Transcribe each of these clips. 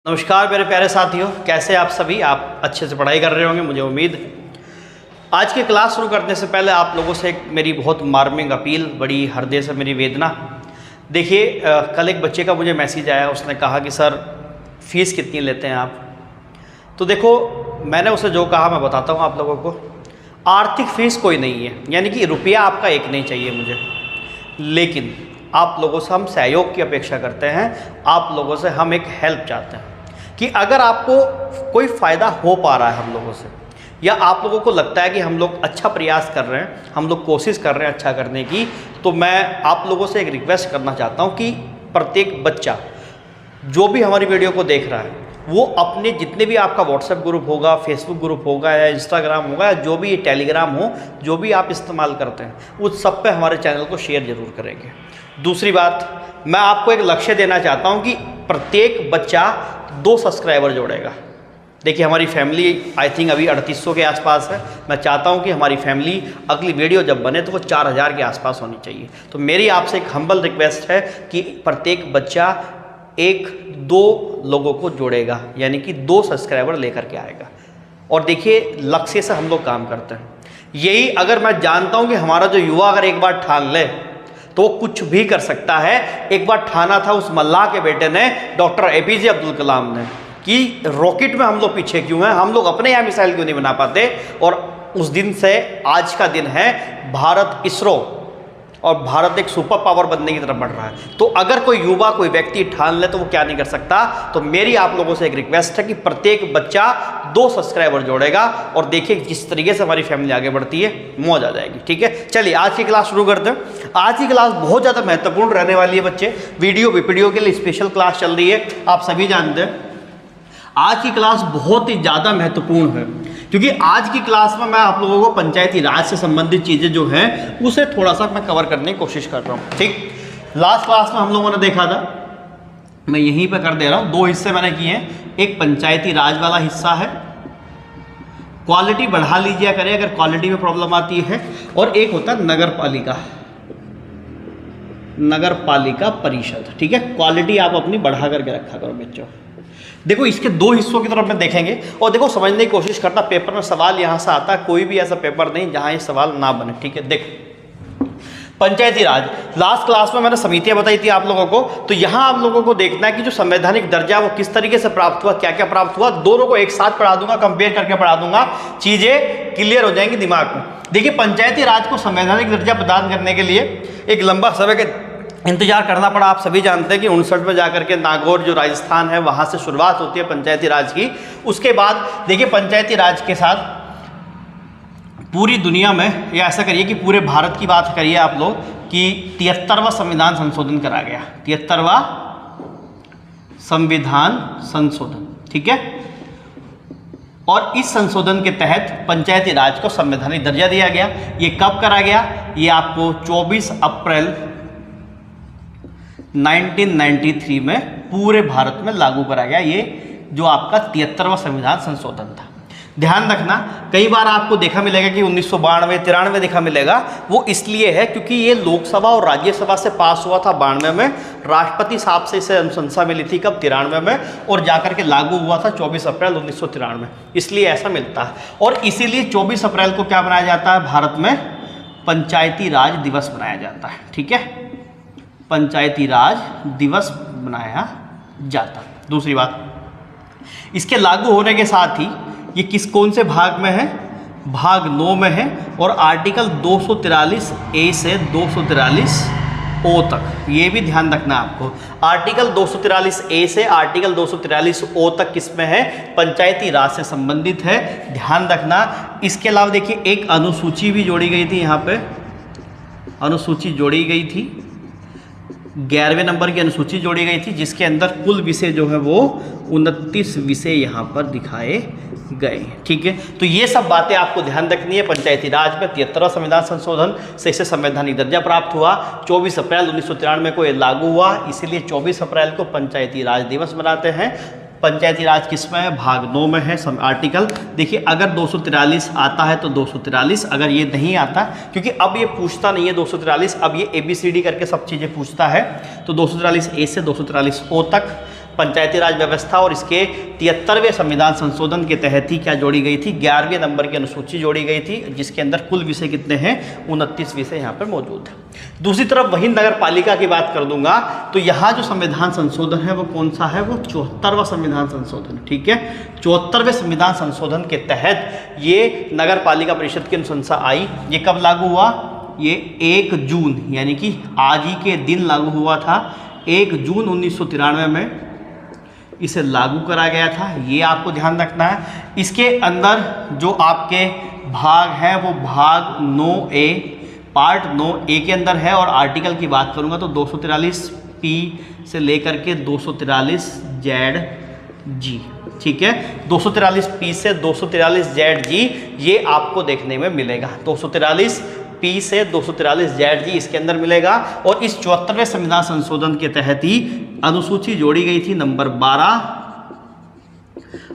नमस्कार मेरे प्यारे साथियों, कैसे आप सभी। आप अच्छे से पढ़ाई कर रहे होंगे, मुझे उम्मीद है। आज की क्लास शुरू करने से पहले आप लोगों से एक मेरी बहुत मार्मिंग अपील, बड़ी हृदय से मेरी वेदना। देखिए, कल एक बच्चे का मुझे मैसेज आया, उसने कहा कि सर फीस कितनी लेते हैं आप। तो देखो, मैंने उसे जो कहा मैं बताता हूँ आप लोगों को। आर्थिक फ़ीस कोई नहीं है, यानी कि रुपया आपका एक नहीं चाहिए मुझे, लेकिन आप लोगों से हम सहयोग की अपेक्षा करते हैं। आप लोगों से हम एक हेल्प चाहते हैं कि अगर आपको कोई फ़ायदा हो पा रहा है हम लोगों से, या आप लोगों को लगता है कि हम लोग अच्छा प्रयास कर रहे हैं, हम लोग कोशिश कर रहे हैं अच्छा करने की, तो मैं आप लोगों से एक रिक्वेस्ट करना चाहता हूं कि प्रत्येक बच्चा जो भी हमारी वीडियो को देख रहा है, वो अपने जितने भी आपका व्हाट्सएप ग्रुप होगा, फेसबुक ग्रुप होगा, या इंस्टाग्राम होगा, या जो भी टेलीग्राम हो, जो भी आप इस्तेमाल करते हैं, उस सब पे हमारे चैनल को शेयर ज़रूर करेंगे। दूसरी बात, मैं आपको एक लक्ष्य देना चाहता हूं कि प्रत्येक बच्चा 2 सब्सक्राइबर जोड़ेगा। देखिए, हमारी फैमिली आई थिंक अभी 3800 के आसपास है। मैं चाहता हूं कि हमारी फैमिली अगली वीडियो जब बने तो वो 4000 के आसपास होनी चाहिए। तो मेरी आपसे एक हम्बल रिक्वेस्ट है कि प्रत्येक बच्चा 1-2 लोगों को जोड़ेगा, यानी कि 2 सब्सक्राइबर लेकर के आएगा। और देखिए, लक्ष्य से हम लोग काम करते हैं। यही अगर मैं जानता हूँ कि हमारा जो युवा अगर एक बार ठान ले तो वो कुछ भी कर सकता है। एक बार ठाना था उस मल्लाह के बेटे ने, डॉक्टर APJ अब्दुल कलाम ने, कि रॉकेट में हम लोग पीछे क्यों हैं, हम लोग अपने यहाँ मिसाइल क्यों नहीं बना पाते। और उस दिन से आज का दिन है, भारत इसरो और भारत एक सुपर पावर बनने की तरफ बढ़ रहा है। तो अगर कोई युवा, कोई व्यक्ति ठान ले तो वो क्या नहीं कर सकता। तो मेरी आप लोगों से एक रिक्वेस्ट है कि प्रत्येक बच्चा 2 सब्सक्राइबर जोड़ेगा, और देखिए जिस तरीके से हमारी फैमिली आगे बढ़ती है, मौज आ जाएगी। ठीक है, चलिए आज की क्लास शुरू करते हैं। आज की क्लास बहुत ज़्यादा महत्वपूर्ण रहने वाली है बच्चे। वीडियो के लिए स्पेशल क्लास चल रही है, आप सभी जानते हैं। आज की क्लास बहुत ही ज़्यादा महत्वपूर्ण है, क्योंकि आज की क्लास में मैं आप लोगों को पंचायती राज से संबंधित चीज़ें जो हैं उसे थोड़ा सा मैं कवर करने की कोशिश कर रहा हूँ। ठीक, लास्ट क्लास में हम लोगों ने देखा था, मैं यहीं पे कर दे रहा हूँ, 2 हिस्से मैंने किए हैं। एक पंचायती राज वाला हिस्सा है, क्वालिटी बढ़ा लीजिए करें अगर क्वालिटी में प्रॉब्लम आती है, और एक होता है नगर पालिका परिषद। ठीक है, क्वालिटी आप अपनी बढ़ा करके रखा करो बच्चों। देखो, इसके 2 हिस्सों की तरफ में देखेंगे, और देखो समझने की कोशिश करना, पेपर में सवाल यहाँ से आता है, कोई भी ऐसा पेपर नहीं जहाँ ये सवाल ना बने। ठीक है, देखो पंचायती राज, लास्ट क्लास में मैंने समितियां बताई थी आप लोगों को। तो यहाँ आप लोगों को देखना है कि जो संवैधानिक दर्जा वो किस तरीके से प्राप्त हुआ, क्या क्या प्राप्त हुआ। दोनों को एक साथ पढ़ा दूंगा, कंपेयर करके पढ़ा दूंगा, चीजें क्लियर हो जाएंगी दिमाग में। देखिए, पंचायती राज को संवैधानिक दर्जा प्रदान करने के लिए एक लंबा समय के इंतजार करना पड़ा। आप सभी जानते हैं कि 59 में जाकर के नागौर जो राजस्थान है वहाँ से शुरुआत होती है पंचायती राज की। उसके बाद देखिए, पंचायती राज के साथ पूरी दुनिया में, या ऐसा करिए कि पूरे भारत की बात करिए आप लोग, कि 73वां संविधान संशोधन करा गया। 73वां संविधान संशोधन, ठीक है। और इस संशोधन के तहत पंचायती राज को संवैधानिक दर्जा दिया गया। ये कब करा गया? ये आपको 24 अप्रैल 1993 में पूरे भारत में लागू करा गया। ये जो आपका 73वां संविधान संशोधन था। ध्यान रखना, कई बार आपको देखा मिलेगा कि 1992, 93 देखा मिलेगा। वो इसलिए है क्योंकि ये लोकसभा और राज्यसभा से पास हुआ था 92 में, राष्ट्रपति साहब से इसे अनुशंसा मिली थी कब, 93 में, और जाकर के लागू हुआ था 24 अप्रैल 1993, इसलिए ऐसा मिलता है। और इसीलिए 24 अप्रैल को क्या बनाया जाता है भारत में? पंचायती राज दिवस मनाया जाता है। ठीक है, पंचायती राज दिवस मनाया जाता है। दूसरी बात, इसके लागू होने के साथ ही ये कौन से भाग में है? भाग 9 में है, और आर्टिकल 243A से 243O तक, ये भी ध्यान रखना आपको। आर्टिकल 243A से आर्टिकल 243O तक किसमें है? पंचायती राज से संबंधित है, ध्यान रखना। इसके अलावा देखिए, एक अनुसूची भी जोड़ी गई थी, यहाँ पे अनुसूची जोड़ी गई थी, 11वें नंबर की अनुसूची जोड़ी गई थी, जिसके अंदर कुल विषय जो है वो 29 विषय यहाँ पर दिखाए गए। ठीक है, तो ये सब बातें आपको ध्यान रखनी है। पंचायती राज में 73वां संविधान संशोधन से इसे संवैधानिक दर्जा प्राप्त हुआ। 24 अप्रैल 1993 को ये लागू हुआ, इसीलिए 24 अप्रैल को पंचायती राज दिवस मनाते हैं। पंचायती राज किस में है? भाग 9 में है। आर्टिकल देखिए, अगर 243 आता है तो 243, अगर ये नहीं आता, क्योंकि अब ये पूछता नहीं है 243, अब ये ABCD करके सब चीज़ें पूछता है, तो 243A से 243O तक पंचायती राज व्यवस्था और इसके 73वें संविधान संशोधन के तहत ही क्या जोड़ी गई थी, 11वें नंबर की अनुसूची जोड़ी गई थी, जिसके अंदर कुल विषय कितने हैं, 29 विषय यहाँ पर मौजूद है। दूसरी तरफ वही नगर पालिका की बात कर दूंगा तो यहाँ जो संविधान संशोधन है वो कौन सा है, वो 74वां संविधान संशोधन। ठीक है, 74वें संविधान संशोधन के तहत ये नगर पालिका परिषद की अनुशंसा आई। ये कब लागू हुआ, ये 1 जून यानी कि आज ही के दिन लागू हुआ था। 1 जून 1993 में इसे लागू करा गया था, ये आपको ध्यान रखना है। इसके अंदर जो आपके भाग हैं वो भाग 9A पार्ट 9A के अंदर है, और आर्टिकल की बात करूंगा तो 243P से लेकर के 243ZG। ठीक है, 243P से 243ZG ये आपको देखने में मिलेगा। 243P से 243ZG इसके अंदर मिलेगा। और इस 74वें संविधान संशोधन के तहत ही अनुसूची जोड़ी गई थी नंबर 12,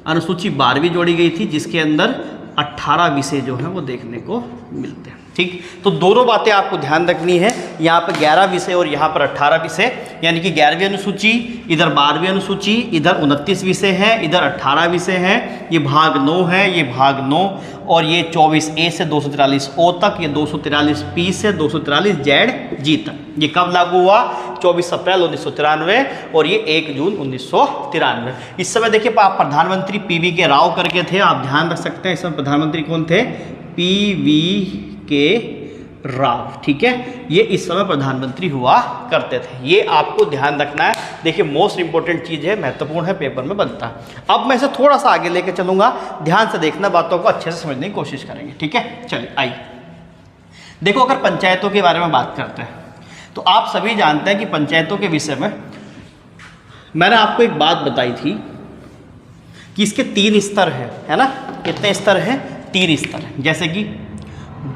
अनुसूची 12वीं जोड़ी गई थी, जिसके अंदर 18 विषय जो हैं वो देखने को मिलते हैं। ठीक, तो दोनों बातें आपको ध्यान रखनी है, यहाँ पर 11 विषय और यहाँ पर 18 विषय, यानी कि 11वीं अनुसूची, इधर 12वीं अनुसूची, इधर 29 विषय हैं, इधर 18 विषय हैं। ये भाग 9 है, ये भाग 9, और ये 24A से 243O तक, ये 243P से 243ZG तक। ये कब लागू हुआ, 24 अप्रैल 1993 और ये 1 जून 1993। इस समय देखिए आप प्रधानमंत्री PV के राव करके थे, आप ध्यान रख सकते हैं। इस समय प्रधानमंत्री कौन थे, PV के राव। ठीक है, ये इस समय प्रधानमंत्री हुआ करते थे, ये आपको ध्यान रखना है। देखिए मोस्ट इंपॉर्टेंट चीज़ है, महत्वपूर्ण है, पेपर में बनता है। अब मैं इसे थोड़ा सा आगे लेके चलूंगा, ध्यान से देखना, बातों को अच्छे से समझने की कोशिश करेंगे। ठीक है, चलिए आइए देखो, अगर पंचायतों के बारे में बात करते हैं तो आप सभी जानते हैं कि पंचायतों के विषय में मैंने आपको एक बात बताई थी कि इसके 3 स्तर हैं, है ना। कितने स्तर हैं, 3 स्तर हैं। जैसे कि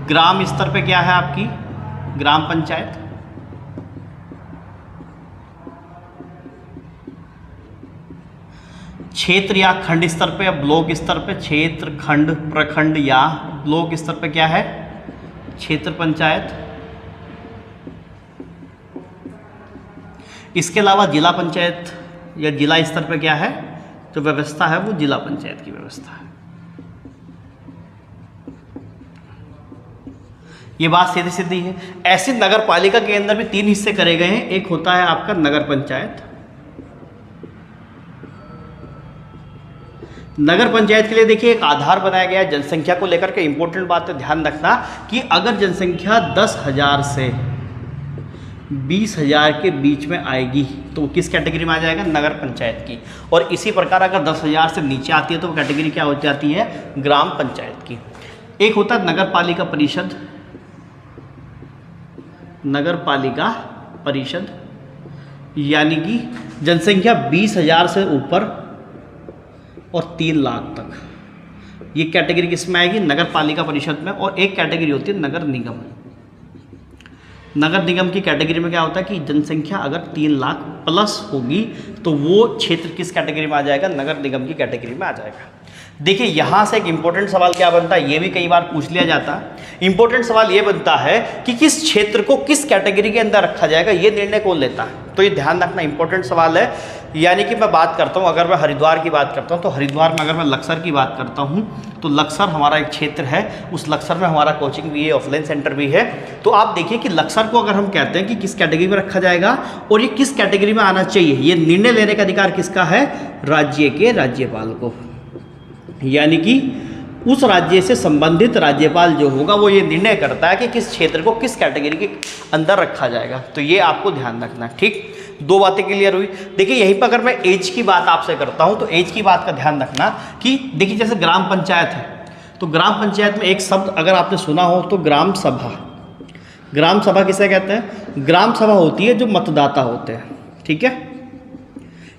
ग्राम स्तर पे क्या है आपकी, ग्राम पंचायत, क्षेत्र या खंड स्तर पे या ब्लॉक स्तर पे, क्षेत्र, खंड, प्रखंड या ब्लॉक स्तर पे क्या है, क्षेत्र पंचायत। इसके अलावा जिला पंचायत या जिला स्तर पे क्या है, जो व्यवस्था है वो जिला पंचायत की व्यवस्था है। ये बात सीधी सीधी है। ऐसे नगर पालिका के अंदर भी 3 हिस्से करे गए हैं। एक होता है आपका नगर पंचायत। नगर पंचायत के लिए देखिए एक आधार बनाया गया है जनसंख्या को लेकर के। इंपॉर्टेंट बात है, ध्यान रखना कि अगर जनसंख्या 10,000 से 20,000 के बीच में आएगी तो वो किस कैटेगरी में आ जाएगा, नगर पंचायत की। और इसी प्रकार अगर 10,000 से नीचे आती है तो वो कैटेगरी क्या हो जाती है, ग्राम पंचायत की। एक होता है नगर पालिका परिषद, नगर पालिका परिषद यानी कि जनसंख्या 20,000 से ऊपर और 3 लाख तक, ये कैटेगरी किस में आएगी, नगर पालिका परिषद में। और एक कैटेगरी होती है नगर निगम। नगर निगम की कैटेगरी में क्या होता है कि जनसंख्या अगर 3 लाख प्लस होगी तो वो क्षेत्र किस कैटेगरी में आ जाएगा, नगर निगम की कैटेगरी में आ जाएगा। देखिए यहाँ से एक इंपॉर्टेंट सवाल क्या बनता है, ये भी कई बार पूछ लिया जाता है। इंपॉर्टेंट सवाल ये बनता है कि किस क्षेत्र को किस कैटेगरी के अंदर रखा जाएगा, ये निर्णय कौन लेता है। तो ये ध्यान रखना इंपॉर्टेंट सवाल है। यानी कि मैं बात करता हूँ, अगर मैं हरिद्वार की बात करता हूँ तो हरिद्वार में अगर मैं लक्सर की बात करता हूँ तो लक्सर हमारा एक क्षेत्र है, उस लक्सर में हमारा कोचिंग भी है, ऑफलाइन सेंटर भी है। तो आप देखिए कि लक्सर को अगर हम कहते हैं कि किस कैटेगरी में रखा जाएगा और ये किस कैटेगरी में आना चाहिए, ये निर्णय लेने का अधिकार किसका है, राज्य के राज्यपाल को। यानी कि उस राज्य से संबंधित राज्यपाल जो होगा वो ये निर्णय करता है कि किस क्षेत्र को किस कैटेगरी के अंदर रखा जाएगा। तो ये आपको ध्यान रखना है। ठीक, 2 बातें क्लियर हुई। देखिए यहीं पर अगर मैं एज की बात आपसे करता हूं तो एज की बात का ध्यान रखना कि देखिए जैसे ग्राम पंचायत है तो ग्राम पंचायत में एक शब्द अगर आपने सुना हो तो ग्राम सभा। ग्राम सभा किसे कहते हैं, ग्राम सभा होती है जो मतदाता होते हैं। ठीक है,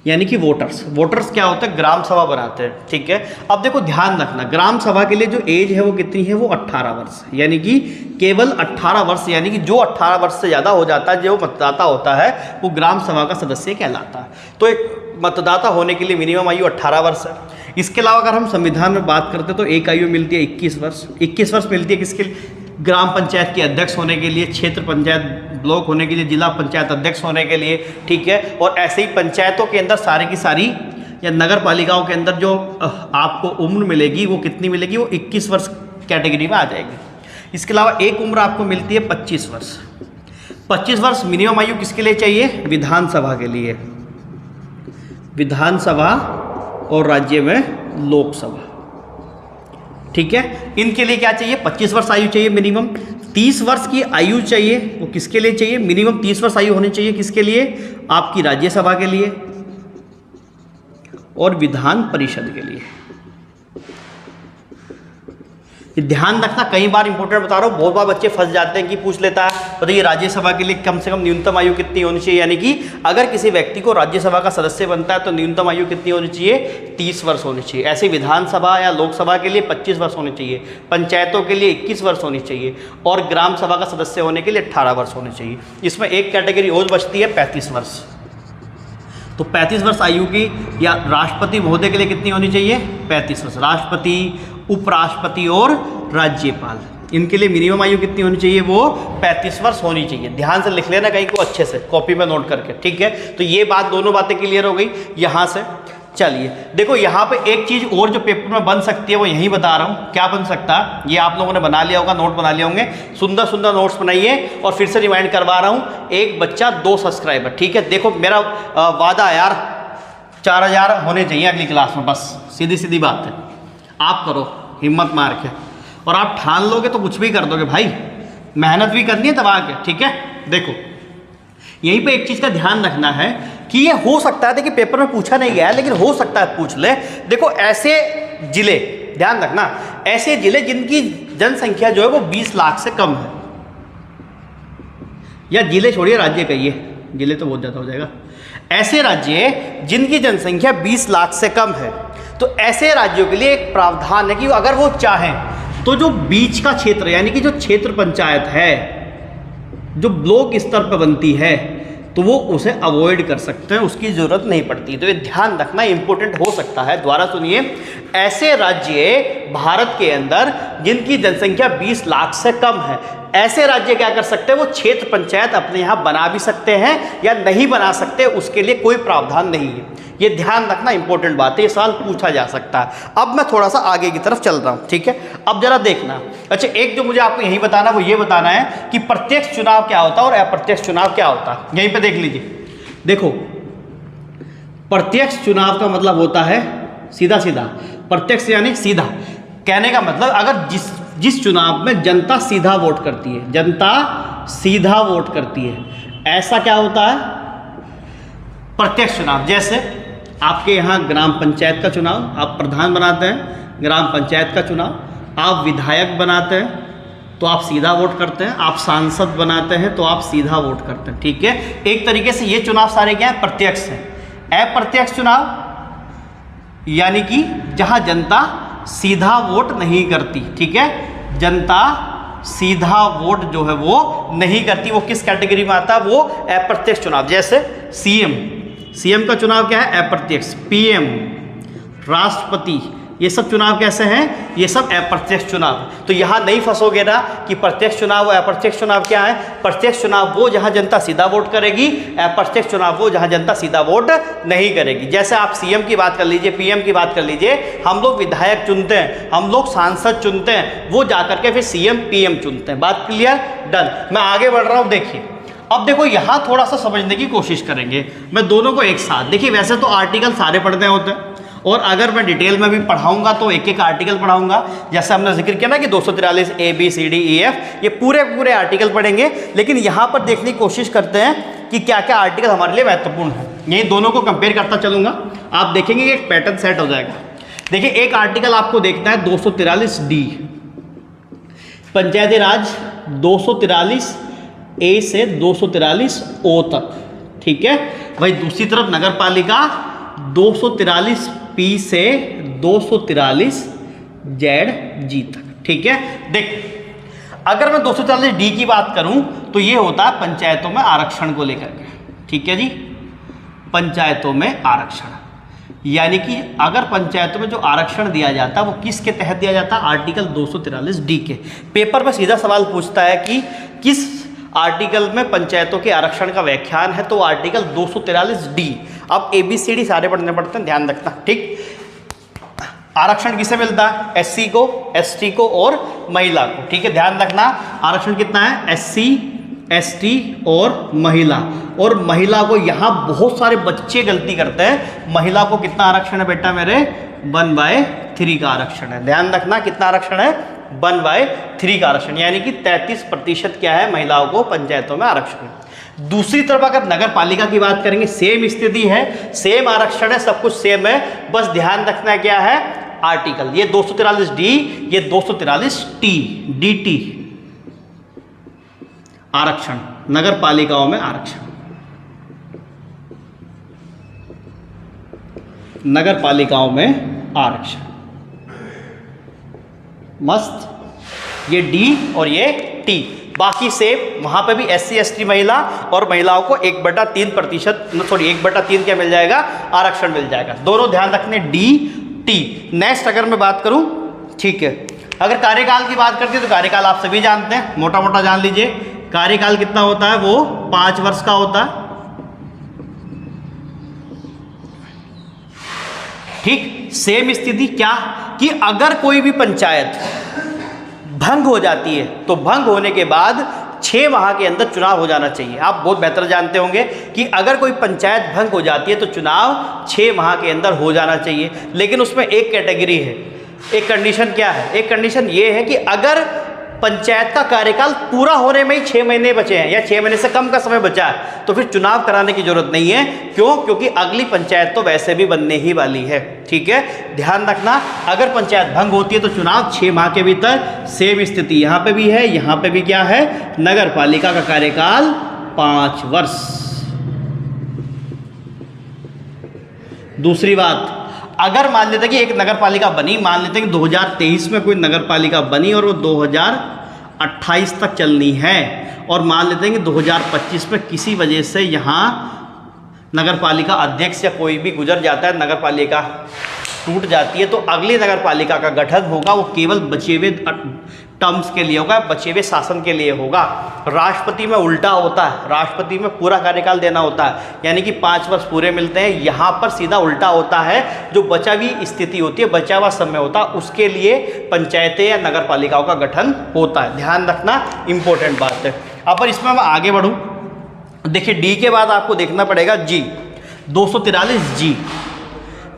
यानी कि वोटर्स क्या होते हैं, ग्राम सभा बनाते हैं। ठीक है, अब देखो ध्यान रखना, ग्राम सभा के लिए जो एज है वो कितनी है, वो 18 वर्ष। यानी कि केवल 18 वर्ष, यानी कि जो 18 वर्ष से ज़्यादा हो जाता है, जो मतदाता होता है वो ग्राम सभा का सदस्य कहलाता है। तो एक मतदाता होने के लिए मिनिमम आयु 18 वर्ष है। इसके अलावा अगर हम संविधान में बात करते हैं तो एक आयु मिलती है 21 वर्ष। 21 वर्ष मिलती है किसके लिए, ग्राम पंचायत के अध्यक्ष होने के लिए, क्षेत्र पंचायत ब्लॉक होने के लिए, जिला पंचायत अध्यक्ष होने के लिए, ठीक है। और ऐसे ही पंचायतों के अंदर सारी की सारी या नगर पालिकाओं के अंदर जो आपको उम्र मिलेगी वो कितनी मिलेगी, वो 21 वर्ष कैटेगरी में आ जाएगी। इसके अलावा एक उम्र आपको मिलती है 25 वर्ष। 25 वर्ष मिनिमम आयु किसके लिए चाहिए, विधानसभा के लिए, विधानसभा और राज्य में लोकसभा, ठीक है। इनके लिए क्या चाहिए, 25 वर्ष आयु चाहिए मिनिमम। 30 वर्ष की आयु चाहिए, वो किसके लिए चाहिए, मिनिमम 30 वर्ष आयु होनी चाहिए, किसके लिए, आपकी राज्यसभा के लिए और विधान परिषद के लिए। ध्यान रखना, कई बार इंपॉर्टेंट बता रहा हूँ, बहुत बार बच्चे फंस जाते हैं कि पूछ लेता है तो ये राज्यसभा के लिए कम से कम न्यूनतम आयु कितनी होनी चाहिए, यानी कि अगर किसी व्यक्ति को राज्यसभा का सदस्य बनता है तो न्यूनतम आयु कितनी होनी चाहिए, 30 वर्ष होनी चाहिए। ऐसे विधानसभा या लोकसभा के लिए 25 वर्ष होनी चाहिए, पंचायतों के लिए 21 वर्ष होनी चाहिए और ग्राम सभा का सदस्य होने के लिए 18 वर्ष होने चाहिए। इसमें एक कैटेगरी और बचती है 35 वर्ष। तो 35 वर्ष आयु की या राष्ट्रपति महोदय के लिए कितनी होनी चाहिए, 35 वर्ष। राष्ट्रपति, उपराष्ट्रपति और राज्यपाल, इनके लिए मिनिमम आयु कितनी होनी चाहिए, वो 35 वर्ष होनी चाहिए। ध्यान से लिख लेना कहीं को अच्छे से कॉपी में नोट करके, ठीक है। तो ये बात, दोनों बातें क्लियर हो गई यहाँ से। चलिए देखो यहाँ पे एक चीज़ और जो पेपर में बन सकती है वो यही बता रहा हूँ। क्या बन सकता है, ये आप लोगों ने बना लिया होगा, नोट बना लिए होंगे, सुंदर सुंदर नोट्स बनाइए। और फिर से रिमाइंड करवा रहा हूँ, एक बच्चा 2 सब्सक्राइबर, ठीक है। देखो मेरा वादा यार 4000 होने चाहिए अगली क्लास में, बस सीधी सीधी बात है। आप करो हिम्मत मार के, और आप ठान लोगे तो कुछ भी कर दोगे भाई, मेहनत भी करनी है दबा के, ठीक है। देखो यहीं पे एक चीज़ का ध्यान रखना है कि ये हो सकता है, देखिए पेपर में पूछा नहीं गया है लेकिन हो सकता है पूछ ले। देखो ऐसे जिले, ध्यान रखना, ऐसे जिले जिनकी जनसंख्या जो है वो 20 लाख से कम है, या जिले छोड़िए राज्य कहिए, जिले तो बहुत ज़्यादा हो जाएगा। ऐसे राज्य जिनकी जनसंख्या 20 लाख से कम है, तो ऐसे राज्यों के लिए एक प्रावधान है कि अगर वो चाहें तो जो बीच का क्षेत्र, यानी कि जो क्षेत्र पंचायत है जो ब्लॉक स्तर पर बनती है, तो वो उसे अवॉइड कर सकते हैं, उसकी ज़रूरत नहीं पड़ती। तो ये ध्यान रखना, इंपॉर्टेंट हो सकता है। दोबारा सुनिए, ऐसे राज्य भारत के अंदर जिनकी जनसंख्या 20 लाख से कम है, ऐसे राज्य क्या कर सकते हैं, वो क्षेत्र पंचायत अपने यहाँ बना भी सकते हैं या नहीं बना सकते, उसके लिए कोई प्रावधान नहीं है। ये ध्यान रखना, इंपॉर्टेंट बात है, ये सवाल पूछा जा सकता है। अब मैं थोड़ा सा आगे की तरफ चल रहा हूँ, ठीक है। अब जरा देखना, अच्छा एक जो मुझे आपको यही बताना, वो ये बताना है कि प्रत्यक्ष चुनाव क्या होता है और अप्रत्यक्ष चुनाव क्या होता है। यहीं पे देख लीजिए, देखो प्रत्यक्ष चुनाव का मतलब होता है सीधा सीधा, प्रत्यक्ष यानी सीधा, कहने का मतलब अगर जिस चुनाव में जनता सीधा वोट करती है, जनता सीधा वोट करती है, ऐसा क्या होता है, प्रत्यक्ष चुनाव। जैसे आपके यहाँ ग्राम पंचायत का चुनाव, आप प्रधान बनाते हैं, ग्राम पंचायत का चुनाव, आप विधायक बनाते हैं तो आप सीधा वोट करते हैं, आप सांसद बनाते हैं तो आप सीधा वोट करते हैं, ठीक है। एक तरीके से ये चुनाव सारे क्या है, प्रत्यक्ष है। अप्रत्यक्ष चुनाव यानी कि जहाँ जनता सीधा वोट नहीं करती, ठीक है, जनता सीधा वोट जो है वो नहीं करती, वो किस कैटेगरी में आता है, वो अप्रत्यक्ष चुनाव। जैसे सीएम का चुनाव क्या है, अप्रत्यक्ष। पीएम, राष्ट्रपति, ये सब चुनाव कैसे हैं, ये सब अप्रत्यक्ष चुनाव। तो यहाँ नहीं फंसोगे ना कि प्रत्यक्ष चुनाव और अप्रत्यक्ष चुनाव क्या है। प्रत्यक्ष चुनाव वो जहाँ जनता सीधा वोट करेगी, अप्रत्यक्ष चुनाव वो जहाँ जनता सीधा वोट नहीं करेगी। जैसे आप सीएम की बात कर लीजिए, पीएम की बात कर लीजिए, हम लोग विधायक चुनते हैं, हम लोग सांसद चुनते हैं, वो जाकर के फिर सीएम पीएम चुनते हैं। बात क्लियर, डन। मैं आगे बढ़ रहा हूँ, देखिए अब देखो यहाँ थोड़ा सा समझने की कोशिश करेंगे, मैं दोनों को एक साथ। देखिए वैसे तो आर्टिकल सारे पढ़ने होते हैं, और अगर मैं डिटेल में भी पढ़ाऊंगा तो एक एक आर्टिकल पढ़ाऊंगा। जैसे हमने जिक्र किया ना कि 243 ABCDEF, ये पूरे आर्टिकल पढ़ेंगे, लेकिन यहाँ पर देखने की कोशिश करते हैं कि क्या क्या आर्टिकल हमारे लिए महत्वपूर्ण है। यही दोनों को कंपेयर करता चलूंगा, आप देखेंगे एक पैटर्न सेट हो जाएगा। देखिए एक आर्टिकल आपको देखना है 243D, पंचायती राज 243A से 243O तक, ठीक है। वही दूसरी तरफ नगर पालिका 243P से 243ZG तक, ठीक है। देख अगर मैं 243D की बात करूं तो ये होता है पंचायतों में आरक्षण को लेकर के, ठीक है जी, पंचायतों में आरक्षण। यानी कि अगर पंचायतों में जो आरक्षण दिया जाता है वो किसके तहत दिया जाता है? आर्टिकल 243D के। पेपर में सीधा सवाल पूछता है कि किस आर्टिकल में पंचायतों के आरक्षण का व्याख्यान है, तो आर्टिकल 243D। अब ABCD सारे पढ़ने पड़ते हैं, ध्यान रखना, ठीक। आरक्षण किसे मिलता है? SC को, ST को और महिला को, ठीक है, ध्यान रखना। आरक्षण कितना है? SC, ST और महिला। और महिला को यहाँ बहुत सारे बच्चे गलती करते हैं। महिला को कितना आरक्षण है बेटा मेरे? 1/3 का आरक्षण है। ध्यान रखना, कितना आरक्षण है? 1/3 का आरक्षण, यानी कि 33% क्या है? महिलाओं को पंचायतों में आरक्षण है। दूसरी तरफ अगर नगर पालिका की बात करेंगे, सेम स्थिति है, सेम आरक्षण है, सब कुछ सेम है, बस ध्यान रखना क्या है? आर्टिकल। ये 243D, ये 243T, DT आरक्षण, नगर पालिकाओं में आरक्षण, नगर पालिकाओं में आरक्षण, मस्त। ये D और ये T, बाकी सेम। वहां पे भी SC ST महिला और महिलाओं को 1/3%, सॉरी 1/3 क्या मिल जाएगा? आरक्षण मिल जाएगा। दोनों ध्यान रखने, D T। नेक्स्ट अगर मैं बात करूं, ठीक है, अगर कार्यकाल की बात करते हैं तो कार्यकाल आप सभी जानते हैं, मोटा मोटा जान लीजिए। कार्यकाल कितना होता है? वो 5 वर्ष का होता है, ठीक। सेम स्थिति क्या कि अगर कोई भी पंचायत भंग हो जाती है तो भंग होने के बाद 6 माह के अंदर चुनाव हो जाना चाहिए। आप बहुत बेहतर जानते होंगे कि अगर कोई पंचायत भंग हो जाती है तो चुनाव 6 माह के अंदर हो जाना चाहिए। लेकिन उसमें एक कैटेगरी है, एक कंडीशन क्या है? एक कंडीशन ये है कि अगर पंचायत का कार्यकाल पूरा होने में ही 6 महीने बचे हैं या 6 महीने से कम का समय बचा है, तो फिर चुनाव कराने की जरूरत नहीं है। क्यों? क्योंकि अगली पंचायत तो वैसे भी बनने ही वाली है, ठीक है, ध्यान रखना। अगर पंचायत भंग होती है तो चुनाव 6 माह के भीतर। सेम स्थिति यहाँ पे भी है, यहाँ पे भी क्या है? नगर पालिका का कार्यकाल 5 वर्ष। दूसरी बात, अगर मान लेते हैं कि एक नगर पालिका बनी, मान लेते हैं कि 2023 में कोई नगर पालिका बनी और वो 2028 तक चलनी है, और मान लेते हैं कि 2025 में किसी वजह से यहाँ नगर पालिका अध्यक्ष या कोई भी गुजर जाता है, नगर पालिका टूट जाती है, तो अगली नगर पालिका का गठन होगा वो केवल बचे हुए टर्म्स के लिए होगा, बचे हुए शासन के लिए होगा। राष्ट्रपति में उल्टा होता है, राष्ट्रपति में पूरा कार्यकाल देना होता है, यानी कि 5 वर्ष पूरे मिलते हैं। यहाँ पर सीधा उल्टा होता है, जो बचा हुई स्थिति होती है, बचा हुआ समय होता है, उसके लिए पंचायतें या नगर पालिकाओं का गठन होता है। ध्यान रखना, इंपॉर्टेंट बात है। अब पर इसमें मैं आगे बढ़ूँ, देखिए डी के बाद आपको देखना पड़ेगा जी, 243G।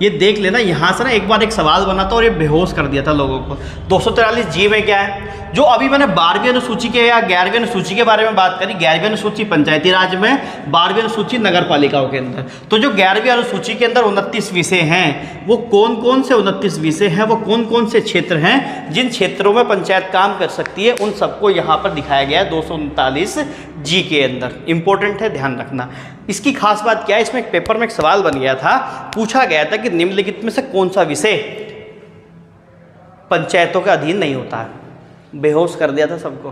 ये देख लेना, यहाँ से ना एक बार एक सवाल बना था और ये बेहोश कर दिया था लोगों को। 243G में क्या है? जो अभी मैंने 12वीं अनुसूची के या 11वीं अनुसूची के बारे में बात करी, 11वीं अनुसूची पंचायती राज में, 12वीं अनुसूची नगर पालिकाओं के अंदर। तो जो 11वीं अनुसूची के अंदर 29 विषय हैं, वो कौन कौन से 29 विषय हैं, वो कौन कौन से क्षेत्र हैं, जिन क्षेत्रों में पंचायत काम कर सकती है, उन सबको यहाँ पर दिखाया गया है 239G के अंदर। इंपॉर्टेंट है, ध्यान रखना। इसकी खास बात क्या है, इसमें एक पेपर में एक सवाल बन गया था, पूछा गया था कि निम्नलिखित में से कौन सा विषय पंचायतों के अधीन नहीं होता है। बेहोश कर दिया था सबको,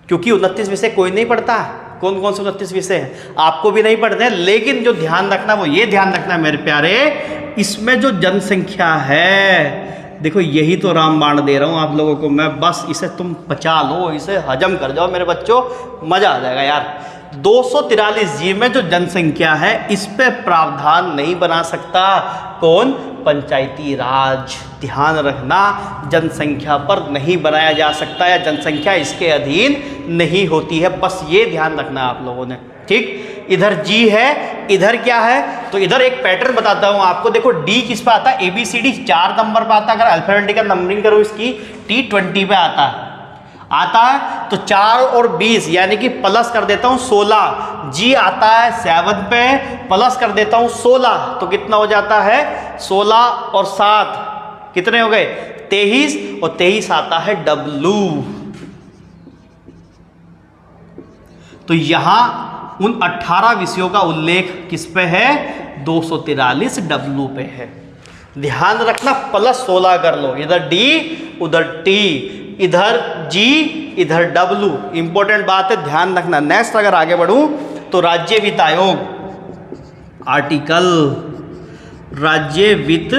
क्योंकि 29 विषय कोई नहीं पढ़ता। कौन कौन से 29 विषय हैं आपको भी नहीं पढ़ते हैं, लेकिन जो ध्यान रखना वो ये ध्यान रखना मेरे प्यारे, इसमें जो जनसंख्या है, देखो यही तो रामबाण दे रहा हूँ आप लोगों को मैं, बस इसे तुम पचा लो, इसे हजम कर जाओ मेरे बच्चों, मजा आ जाएगा यार। 243G में जो जनसंख्या है, इस पे प्रावधान नहीं बना सकता कौन? पंचायती राज। ध्यान रखना, जनसंख्या पर नहीं बनाया जा सकता या जनसंख्या इसके अधीन नहीं होती है, बस ये ध्यान रखना आप लोगों ने, ठीक। इधर G है, इधर क्या है? तो इधर एक पैटर्न बताता हूं आपको। देखो D किस पे आता है? ABCD 4 नंबर पे आता है। अगर अल्फाबेटिकल नंबरिंग करो इसकी, T20 पे आता है तो 4 और 20 यानी कि प्लस कर देता हूं 16। G आता है 7 पे, प्लस कर देता हूं 16, तो कितना हो जाता है? 16 और 7 कितने हो गए? 23, और 23 आता है W। तो यहां उन 18 विषयों का उल्लेख किस पे है? 243W पे है। ध्यान रखना, प्लस 16 कर लो, इधर D उधर T, इधर G इधर W। इंपॉर्टेंट बात है, ध्यान रखना। नेक्स्ट अगर आगे बढ़ूं तो राज्य वित्त आयोग, आर्टिकल राज्य वित्त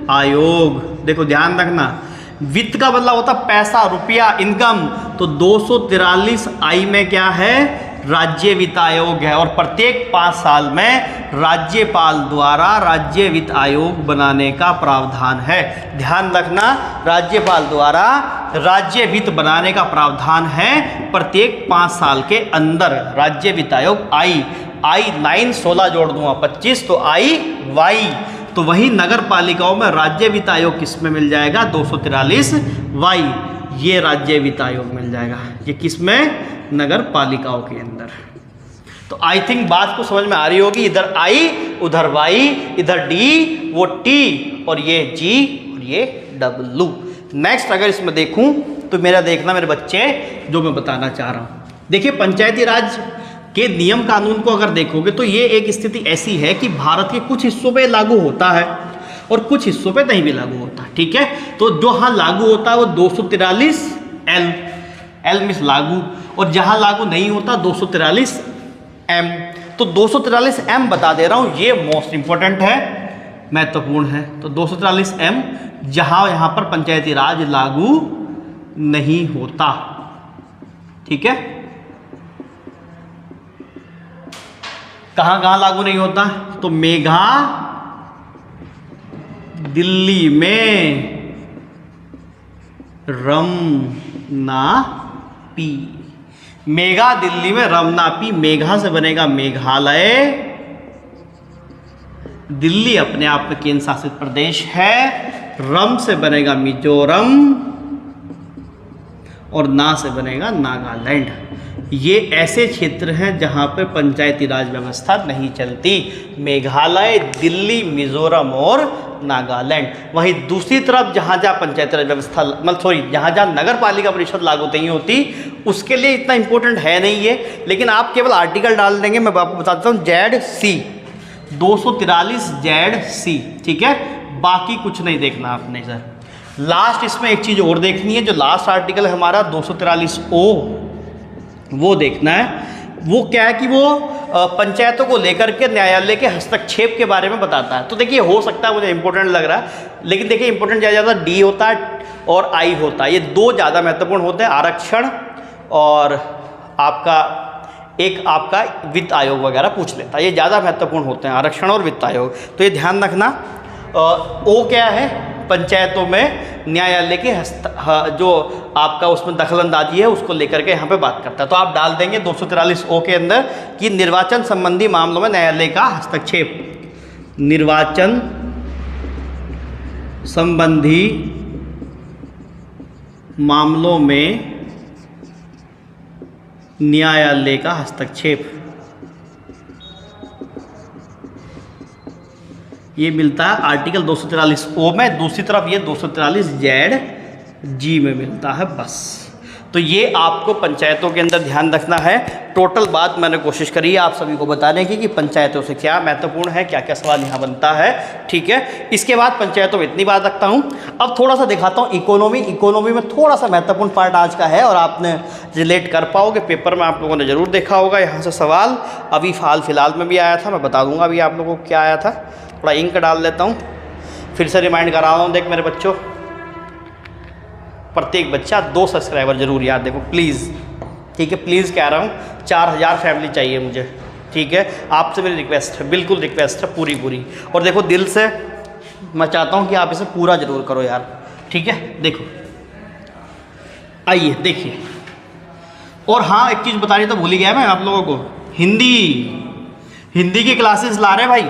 आयोग। देखो ध्यान रखना, वित्त का मतलब होता पैसा, रुपया, इनकम। तो 243 आई में क्या है, राज्य वित्त आयोग है। और प्रत्येक 5 साल में राज्यपाल द्वारा राज्य वित्त आयोग बनाने का प्रावधान है। ध्यान रखना, राज्यपाल द्वारा राज्य वित्त बनाने का प्रावधान है प्रत्येक 5 साल के अंदर। राज्य वित्त आयोग आई 9 16 जोड़ दूंगा 25, तो आई वाई। तो वही नगर पालिकाओं में राज्य वित्त आयोग किस में मिल जाएगा, 243 वाई। ये राज्य वित्त आयोग मिल जाएगा, ये किस में, नगर पालिकाओं के अंदर। तो आई थिंक बात को समझ में आ रही होगी। इधर आई, उधर वाई, इधर डी, वो टी, और ये जी, और ये डब्लू। नेक्स्ट अगर इसमें देखूं तो मेरा देखना मेरे बच्चे, जो मैं बताना चाह रहा हूं, देखिए पंचायती राज के नियम कानून को अगर देखोगे तो ये एक स्थिति ऐसी है कि भारत के कुछ हिस्सों पे लागू होता है और कुछ हिस्सों पे नहीं भी लागू होता, ठीक है। तो जो हाँ लागू होता है वो 243 एल मीन्स लागू, और जहाँ लागू नहीं होता 243 एम। तो 243 एम बता दे रहा हूँ, ये मोस्ट इंपॉर्टेंट है, महत्वपूर्ण है। तो 243 एम जहाँ यहाँ पर पंचायती राज लागू नहीं होता, ठीक है। कहाँ कहाँ लागू नहीं होता, तो मेघा दिल्ली में, रमनापी, मेघा दिल्ली में रमनापी। मेघा से बनेगा मेघालय, दिल्ली अपने आप में केंद्र शासित प्रदेश है, रम से बनेगा मिजोरम, और ना से बनेगा नागालैंड। ये ऐसे क्षेत्र हैं जहाँ पे पंचायती राज व्यवस्था नहीं चलती, मेघालय, दिल्ली, मिजोरम और नागालैंड। वहीं दूसरी तरफ जहाँ जहाँ पंचायती राज व्यवस्था, मतलब सॉरी, जहाँ जहाँ नगर पालिका परिषद लागू नहीं होती, उसके लिए इतना इंपॉर्टेंट है नहीं ये, लेकिन आप केवल आर्टिकल डाल देंगे। मैं आपको बताता हूँ, ZC 243 ZC, ठीक है। बाकी कुछ नहीं देखना आपने सर। लास्ट इसमें एक चीज़ और देखनी है, जो लास्ट आर्टिकल है हमारा 243O, वो देखना है। वो क्या है कि वो पंचायतों को लेकर के न्यायालय के हस्तक्षेप के बारे में बताता है। तो देखिए हो सकता है मुझे इंपॉर्टेंट लग रहा है, लेकिन देखिए इंपॉर्टेंट ज़्यादा डी होता है और आई होता है, ये दो ज़्यादा महत्वपूर्ण होते हैं, आरक्षण और आपका वित्त आयोग वगैरह पूछ लेता है, ये ज़्यादा महत्वपूर्ण होते हैं, आरक्षण और वित्त आयोग। तो ये ध्यान रखना। ओ क्या है, पंचायतों में न्यायालय के जो आपका उसमें दखलंदाजी है उसको लेकर के यहाँ पे बात करता है। तो आप डाल देंगे 243O के अंदर कि निर्वाचन संबंधी मामलों में न्यायालय का हस्तक्षेप, निर्वाचन संबंधी मामलों में न्यायालय का हस्तक्षेप, ये मिलता है आर्टिकल 243O में। दूसरी तरफ ये 243ZG में मिलता है, बस। तो ये आपको पंचायतों के अंदर ध्यान रखना है। टोटल बात मैंने कोशिश करी है आप सभी को बताने की कि पंचायतों से क्या महत्वपूर्ण है, क्या क्या सवाल यहाँ बनता है, ठीक है। इसके बाद पंचायतों में इतनी बात रखता हूँ। अब थोड़ा सा दिखाता हूँ इकोनॉमी। इकोनॉमी में थोड़ा सा महत्वपूर्ण पार्ट आज का है और आपने रिलेट कर पाओगे, पेपर में आप लोगों ने ज़रूर देखा होगा। यहाँ से सवाल अभी हाल फिलहाल में भी आया था, मैं बता दूँगा अभी आप लोगों को क्या आया था। थोड़ा इंक डाल देता हूँ, फिर से रिमाइंड करा रहा हूँ। देख मेरे बच्चों, प्रत्येक बच्चा 2 सब्सक्राइबर जरूर याद देखो प्लीज़, ठीक है। प्लीज़ कह रहा हूँ, 4000 फैमिली चाहिए मुझे, ठीक है। आपसे मेरी रिक्वेस्ट है, बिल्कुल रिक्वेस्ट है पूरी। और देखो दिल से मैं चाहता हूँ कि आप इसे पूरा जरूर करो यार, ठीक है। देखो आइए देखिए। और हाँ, एक चीज़ बतानी तो भूल ही गया मैं आप लोगों को, हिंदी की क्लासेस ला रहे हैं भाई।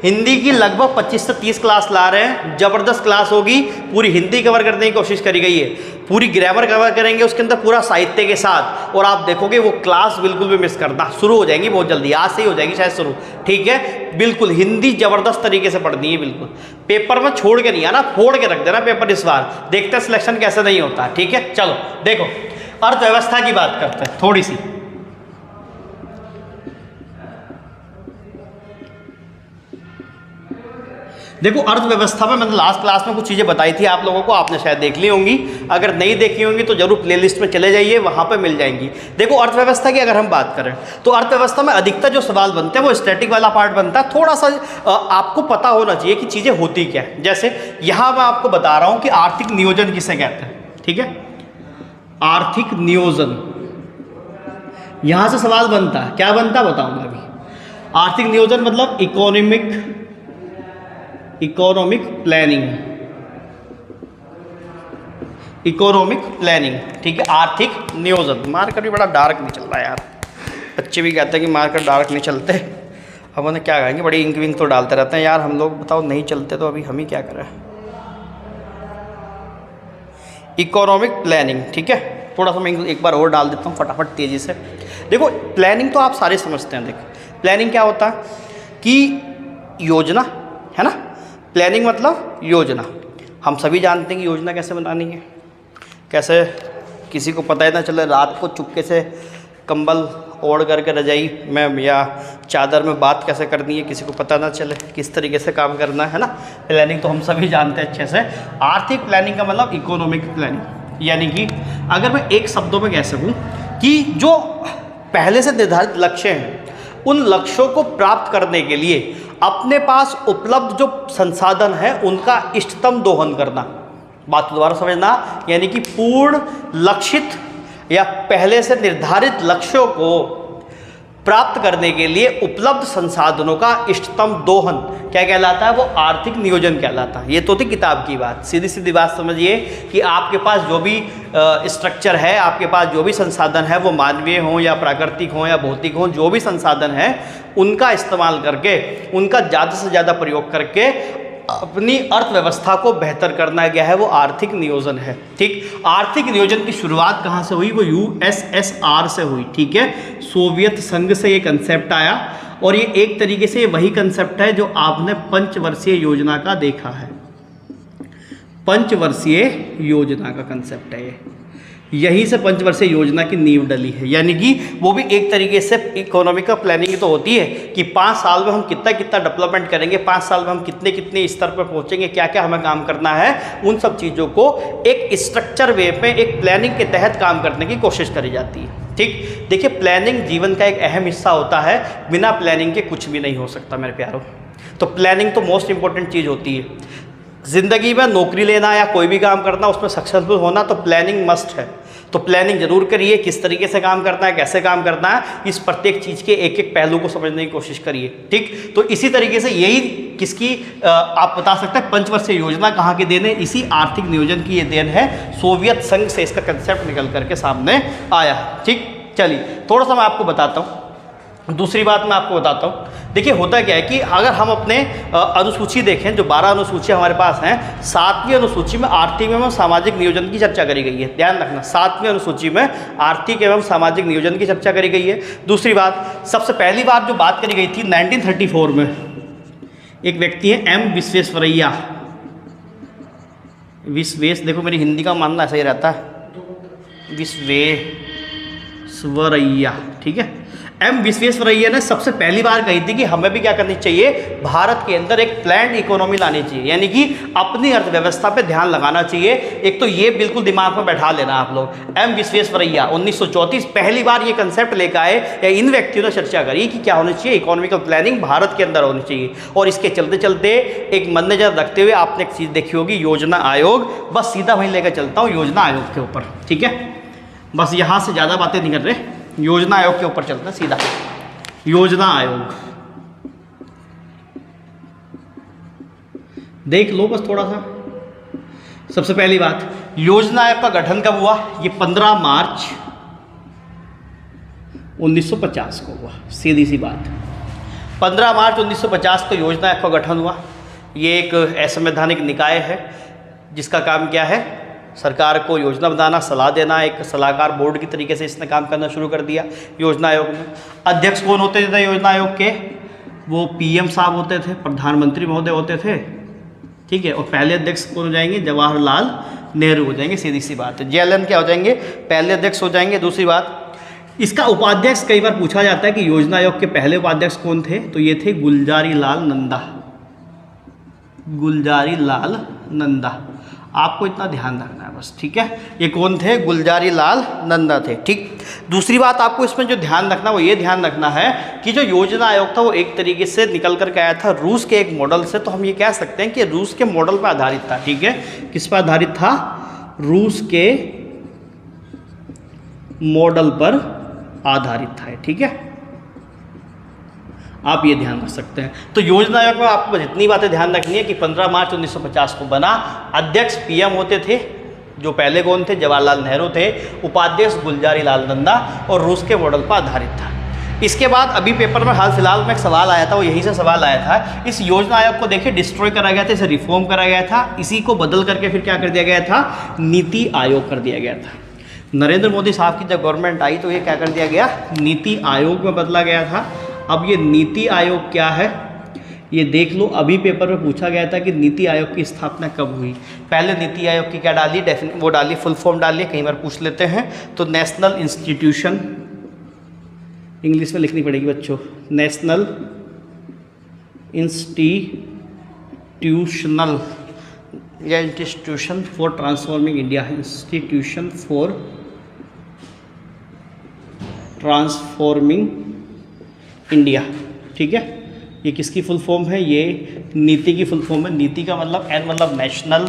हिंदी की लगभग 25 से 30 क्लास ला रहे हैं, ज़बरदस्त क्लास होगी। पूरी हिंदी कवर करने की कोशिश करी गई है, पूरी ग्रामर कवर करेंगे उसके अंदर, पूरा साहित्य के साथ। और आप देखोगे वो क्लास बिल्कुल भी मिस करना, शुरू हो जाएंगी बहुत जल्दी, आज से ही हो जाएगी शायद शुरू, ठीक है। बिल्कुल हिंदी ज़बरदस्त तरीके से पढ़नी है, बिल्कुल पेपर में छोड़ के नहीं आना, फोड़ के रख देना पेपर इस बार। देखते हैं सिलेक्शन कैसे नहीं होता, ठीक है। चलो देखो, अर्थव्यवस्था की बात करते हैं थोड़ी सी। देखो अर्थव्यवस्था में मैंने लास्ट क्लास में कुछ चीज़ें बताई थी आप लोगों को, आपने शायद देख ली होंगी। अगर नहीं देखी होंगी तो जरूर प्लेलिस्ट में चले जाइए, वहाँ पे मिल जाएंगी। देखो अर्थव्यवस्था की अगर हम बात करें तो अर्थव्यवस्था में अधिकतर जो सवाल बनते हैं वो स्टैटिक वाला पार्ट बनता है। थोड़ा सा आपको पता होना चाहिए कि चीज़ें होती क्या है। जैसे यहाँ मैं आपको बता रहा हूँ कि आर्थिक नियोजन किसे कहते हैं, ठीक है। आर्थिक नियोजन, यहाँ से सवाल बनता है, क्या बनता है बताऊँगा अभी। आर्थिक नियोजन मतलब इकोनॉमिक प्लानिंग, ठीक है। आर्थिक नियोजन, मार्कर भी बड़ा डार्क नहीं चल रहा है यार, बच्चे भी कहते हैं कि मार्कर डार्क नहीं चलते। अब उन्हें क्या कहेंगे, बड़ी इंक विंक तो डालते रहते हैं यार हम लोग, बताओ नहीं चलते तो अभी हम ही क्या करें। इकोनॉमिक प्लानिंग, ठीक है। थोड़ा सा मैं एक बार और डाल देता हूँ फटाफट तेज़ी से। देखो प्लानिंग तो आप सारे समझते हैं। देखो प्लानिंग क्या होता है कि योजना, है ना। प्लानिंग मतलब योजना, हम सभी जानते हैं कि योजना कैसे बनानी है, कैसे किसी को पता ही ना चले रात को चुपके से कंबल ओढ़ करके रजाई में या चादर में बात कैसे करनी है, किसी को पता ना चले, किस तरीके से काम करना है ना। प्लानिंग तो हम सभी जानते हैं अच्छे से। आर्थिक प्लानिंग का मतलब इकोनॉमिक प्लानिंग, यानी कि अगर मैं एक शब्दों में कह सकूं कि जो पहले से निर्धारित लक्ष्य हैं उन लक्ष्यों को प्राप्त करने के लिए अपने पास उपलब्ध जो संसाधन है उनका इष्टतम दोहन करना। बात दोबारा समझना, यानी कि पूर्ण लक्षित या पहले से निर्धारित लक्ष्यों को प्राप्त करने के लिए उपलब्ध संसाधनों का इष्टतम दोहन क्या कहलाता है, वो आर्थिक नियोजन कहलाता है। ये तो थी किताब की बात। सीधी सीधी बात समझिए कि आपके पास जो भी स्ट्रक्चर है, आपके पास जो भी संसाधन है, वो मानवीय हों या प्राकृतिक हों या भौतिक हों, जो भी संसाधन है उनका इस्तेमाल करके, उनका ज़्यादा से ज़्यादा प्रयोग करके अपनी अर्थव्यवस्था को बेहतर करना गया है, वो आर्थिक नियोजन है। ठीक, आर्थिक नियोजन की शुरुआत कहाँ से हुई, वो यूएसएसआर से हुई। ठीक है, सोवियत संघ से ये कंसेप्ट आया और ये एक तरीके से वही कंसेप्ट है जो आपने पंचवर्षीय योजना का देखा है। पंचवर्षीय योजना का कंसेप्ट है ये, यहीं से पंचवर्षीय योजना की नींव डली है। यानी कि वो भी एक तरीके से इकोनॉमिक प्लानिंग तो होती है कि 5 साल में हम कितना कितना डेवलपमेंट करेंगे, 5 साल में हम कितने कितने स्तर पर पहुंचेंगे, क्या क्या हमें काम करना है, उन सब चीज़ों को एक स्ट्रक्चर वे में एक प्लानिंग के तहत काम करने की कोशिश करी जाती है। ठीक, देखिए प्लानिंग जीवन का एक अहम हिस्सा होता है, बिना प्लानिंग के कुछ भी नहीं हो सकता मेरे प्यारों। तो प्लानिंग तो मोस्ट इंपॉर्टेंट चीज़ होती है ज़िंदगी में। नौकरी लेना या कोई भी काम करना, उसमें सक्सेसफुल होना तो प्लानिंग मस्ट है। तो प्लानिंग जरूर करिए, किस तरीके से काम करना है, कैसे काम करना है, इस प्रत्येक चीज़ के एक एक पहलू को समझने की कोशिश करिए। ठीक, तो इसी तरीके से यही किसकी आप बता सकते हैं पंचवर्षीय योजना कहाँ की देन है, इसी आर्थिक नियोजन की ये देन है। सोवियत संघ से इसका कंसेप्ट निकल करके सामने आया। ठीक, चलिए थोड़ा सा मैं आपको बताता हूँ। दूसरी बात मैं आपको बताता हूँ, देखिए होता क्या है कि अगर हम अपने अनुसूची देखें, जो 12 अनुसूचियाँ हमारे पास हैं, 7वीं अनुसूची में आर्थिक एवं सामाजिक नियोजन की चर्चा करी गई है। ध्यान रखना, 7वीं अनुसूची में आर्थिक एवं सामाजिक नियोजन की चर्चा करी गई है। दूसरी बात, सबसे पहली बार जो बात करी गई थी 1934 में, एक व्यक्ति है एम विश्वेश्वरैया। देखो मेरी हिंदी का मानना ऐसा ही रहता है, विश्वेश्वरैया। ठीक है, एम विश्वेश्वरैया ने सबसे पहली बार कही थी कि हमें भी क्या करनी चाहिए, भारत के अंदर एक प्लान्ड इकोनॉमी लानी चाहिए, यानी कि अपनी अर्थव्यवस्था पे ध्यान लगाना चाहिए। एक तो ये बिल्कुल दिमाग में बैठा लेना आप लोग। एम विश्वेश्वरैया 1934 पहली बार ये कंसेप्ट लेकर आए, या इन व्यक्तियों ने चर्चा करी कि क्या होनी चाहिए, इकोनॉमिकल प्लानिंग भारत के अंदर होनी चाहिए। और इसके चलते चलते एक मद्देनजर रखते हुए आपने एक चीज़ देखी होगी, योजना आयोग। बस सीधा वहीं लेकर चलता हूँ योजना आयोग के ऊपर। ठीक है, बस यहाँ से ज़्यादा बातें नहीं कर रहे, योजना आयोग के ऊपर चलता है सीधा। योजना आयोग देख लो बस थोड़ा सा। सबसे पहली बात, योजना आयोग का गठन कब हुआ, ये 15 मार्च 1950 को हुआ। सीधी सी बात, 15 मार्च 1950 को योजना आयोग का गठन हुआ। ये एक असंवैधानिक निकाय है जिसका काम क्या है, सरकार को योजना बनाना, सलाह देना। एक सलाहकार बोर्ड की तरीके से इसने काम करना शुरू कर दिया योजना आयोग में। अध्यक्ष कौन होते थे योजना आयोग के, वो पीएम साहब होते थे, प्रधानमंत्री महोदय होते थे। ठीक है, और पहले अध्यक्ष कौन हो जाएंगे, जवाहरलाल नेहरू हो जाएंगे। सीधी सी बात है, जेएलएन क्या हो जाएंगे, पहले अध्यक्ष हो जाएंगे। दूसरी बात, इसका उपाध्यक्ष कई बार पूछा जाता है कि योजना आयोग के पहले उपाध्यक्ष कौन थे, तो ये थे गुलजारी लाल नंदा। गुलजारी लाल नंदा। आपको इतना ध्यान रखना है बस, ठीक है। ये कौन थे? गुलजारी लाल नंदा थे, ठीक। दूसरी बात आपको इसमें जो ध्यान रखना, वो ये ध्यान रखना है कि जो योजना आयोग था वो एक तरीके से निकल कर के आया था रूस के एक मॉडल से, तो हम ये कह सकते हैं कि रूस के मॉडल पर आधारित था, ठीक है। किस पर आधारित था? रूस के मॉडल पर आधारित था, ठीक है। आप ये ध्यान रख सकते हैं। तो योजना आयोग में आपको जितनी बातें ध्यान रखनी है कि 15 मार्च 1950 को बना, अध्यक्ष पीएम होते थे, जो पहले कौन थे? जवाहरलाल नेहरू थे, उपाध्यक्ष गुलजारी लाल नंदा, और रूस के मॉडल पर आधारित था। इसके बाद अभी पेपर में हाल फिलहाल में एक सवाल आया था, वो यहीं से सवाल आया था, इस योजना आयोग को देखिए डिस्ट्रॉय करा गया था, इसे रिफॉर्म करा गया था, इसी को बदल करके फिर क्या कर दिया गया था? नीति आयोग कर दिया गया था। नरेंद्र मोदी साहब की जब गवर्नमेंट आई तो ये क्या कर दिया गया? नीति आयोग में बदला गया था। अब ये नीति आयोग क्या है ये देख लो। अभी पेपर में पूछा गया था कि नीति आयोग की स्थापना कब हुई। पहले नीति आयोग की क्या डाली? वो डाली, फुल फॉर्म डाली, कई बार पूछ लेते हैं। तो नेशनल इंस्टीट्यूशन, इंग्लिश में लिखनी पड़ेगी बच्चों, नेशनल इंस्टीट्यूशनल या institution for transforming India, institution for transforming India, ठीक है। ये किसकी फुल फॉर्म है? ये नीति की फुल फॉर्म है। नीति का मतलब एन मतलब नेशनल,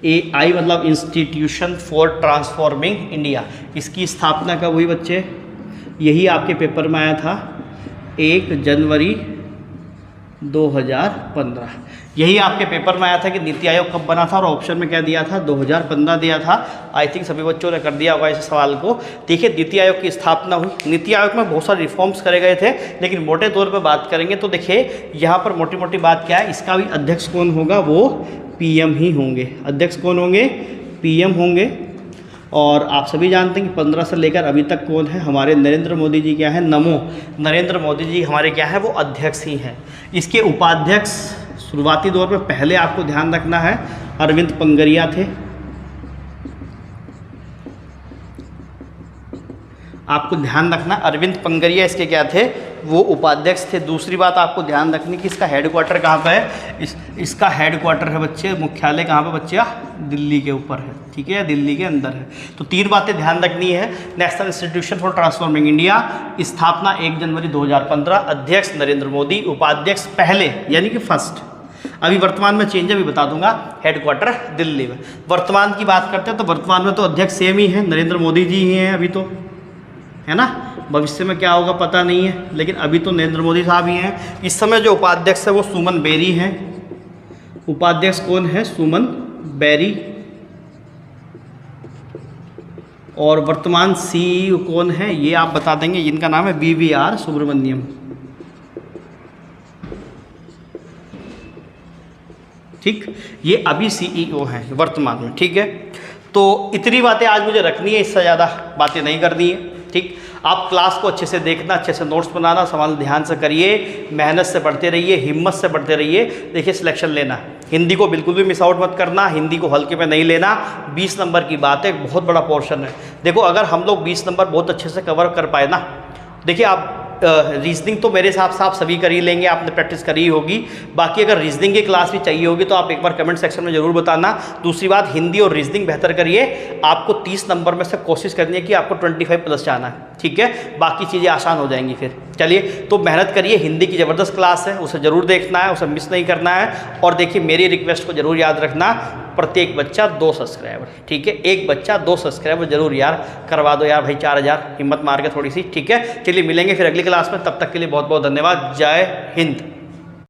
ए आई मतलब इंस्टीट्यूशन फॉर ट्रांसफॉर्मिंग इंडिया। इसकी स्थापना कब हुई बच्चे? यही आपके पेपर में आया था 1 जनवरी 2015। यही आपके पेपर में आया था कि नीति आयोग कब बना था, और ऑप्शन में क्या दिया था? 2015 दिया था। आई थिंक सभी बच्चों ने कर दिया होगा इस सवाल को। देखिए नीति आयोग की स्थापना हुई। नीति आयोग में बहुत सारे रिफॉर्म्स करे गए थे, लेकिन मोटे तौर पर बात करेंगे तो देखिए यहाँ पर मोटी मोटी बात क्या है, इसका भी अध्यक्ष कौन होगा? वो पीएम ही होंगे। अध्यक्ष कौन होंगे? पीएम होंगे। और आप सभी जानते हैं कि 15 से लेकर अभी तक कौन है? हमारे नरेंद्र मोदी जी क्या है? नरेंद्र मोदी जी हमारे क्या है? वो अध्यक्ष ही हैं। इसके उपाध्यक्ष शुरुआती दौर में पहले आपको ध्यान रखना है अरविंद पंगरिया थे। आपको ध्यान रखना अरविंद पंगरिया इसके क्या थे? वो उपाध्यक्ष थे। दूसरी बात आपको ध्यान रखनी कि इसका हेडक्वार्टर कहाँ पे है? इसका हेडक्वार्टर है बच्चे, मुख्यालय कहाँ पे बच्चे? दिल्ली के ऊपर है, ठीक है, दिल्ली के अंदर है। तो 3 बातें ध्यान रखनी है। National institution for transforming India, स्थापना 1 जनवरी 2015, अध्यक्ष नरेंद्र मोदी, उपाध्यक्ष पहले यानी कि फर्स्ट, अभी वर्तमान में चेंज अभी बता दूंगा, हेडक्वार्टर दिल्ली में। वर्तमान की बात करते हैं तो वर्तमान में तो अध्यक्ष सेम ही है, नरेंद्र मोदी जी ही हैं अभी तो, है ना। भविष्य में क्या होगा पता नहीं है, लेकिन अभी तो नरेंद्र मोदी साहब ही हैं। इस समय जो उपाध्यक्ष है वो सुमन बेरी हैं। उपाध्यक्ष कौन है? सुमन बेरी। और वर्तमान सीईओ कौन है ये आप बता देंगे, जिनका नाम है वीवीआर सुब्रमण्यम, ठीक। ये अभी सीईओ हैं वर्तमान में, ठीक है। तो इतनी बातें आज मुझे रखनी है, इससे ज़्यादा बातें नहीं करनी है, ठीक। आप क्लास को अच्छे से देखना, अच्छे से नोट्स बनाना, सवाल ध्यान से करिए, मेहनत से पढ़ते रहिए, हिम्मत से पढ़ते रहिए। देखिए सिलेक्शन लेना, हिंदी को बिल्कुल भी मिस आउट मत करना, हिंदी को हल्के में नहीं लेना। 20 नंबर की बात है, बहुत बड़ा पोर्शन है। देखो अगर हम लोग 20 नंबर बहुत अच्छे से कवर कर पाए ना, देखिए आप रीजनिंग तो मेरे हिसाब से आप सभी कर ही लेंगे, आपने प्रैक्टिस करी ही होगी। बाकी अगर रीजनिंग की क्लास भी चाहिए होगी तो आप एक बार कमेंट सेक्शन में ज़रूर बताना। दूसरी बात, हिंदी और रीजनिंग बेहतर करिए। आपको 30 नंबर में से कोशिश करनी है कि आपको 25 प्लस जाना है, ठीक है। बाकी चीज़ें आसान हो जाएंगी फिर। चलिए तो मेहनत करिए, हिंदी की ज़बरदस्त क्लास है, उसे ज़रूर देखना है, उसे मिस नहीं करना है। और देखिए मेरी रिक्वेस्ट को ज़रूर याद रखना, प्रत्येक बच्चा 2 सब्सक्राइबर, ठीक है। एक बच्चा 2 सब्सक्राइबर जरूर यार करवा दो यार भाई, 4000 हिम्मत मार के थोड़ी सी, ठीक है। चलिए मिलेंगे फिर अगली क्लास में, तब तक के लिए बहुत बहुत धन्यवाद। जय हिंद।